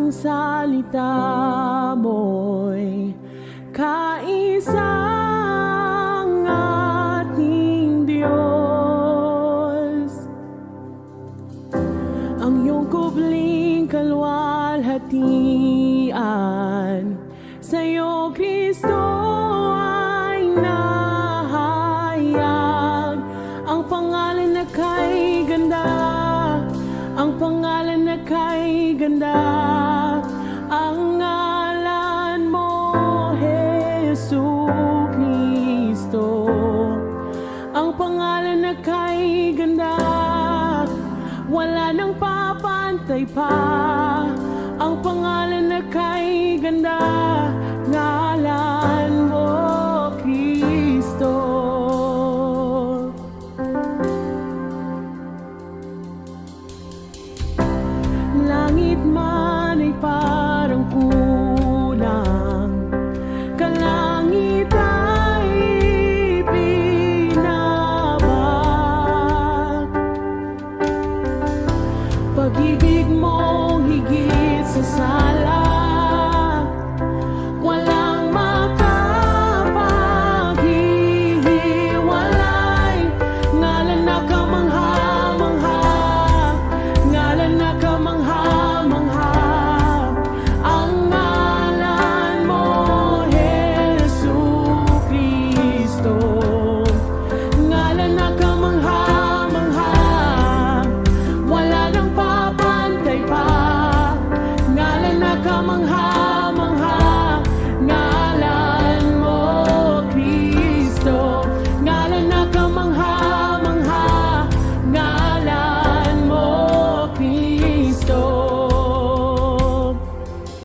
ang salita mo'y kaisang ating Diyos. Ang iyong kubling kalwalhatian sa'yo, Kristo, ay nahayag. Ang pangalan na kay ganda, ang pangalan na kay ganda, ang ngalan mo, Jesucristo. Ang pangalan na kay ganda, wala nang papantay pa. Ang pangalan na kay ganda, ngalan mo, Kristo. Langit man ay parang kulang, kalangit ay binabag. Pag-ibig mo higit sa sala, walang makapaghihiwalay. Ngalan na kamangha-mangha, ngalan na kamangha-mangha, ang ngalan mo, Jesucristo. Ngalan na kamangha-mangha, wala nang papantay pa. Ngalan na kamangha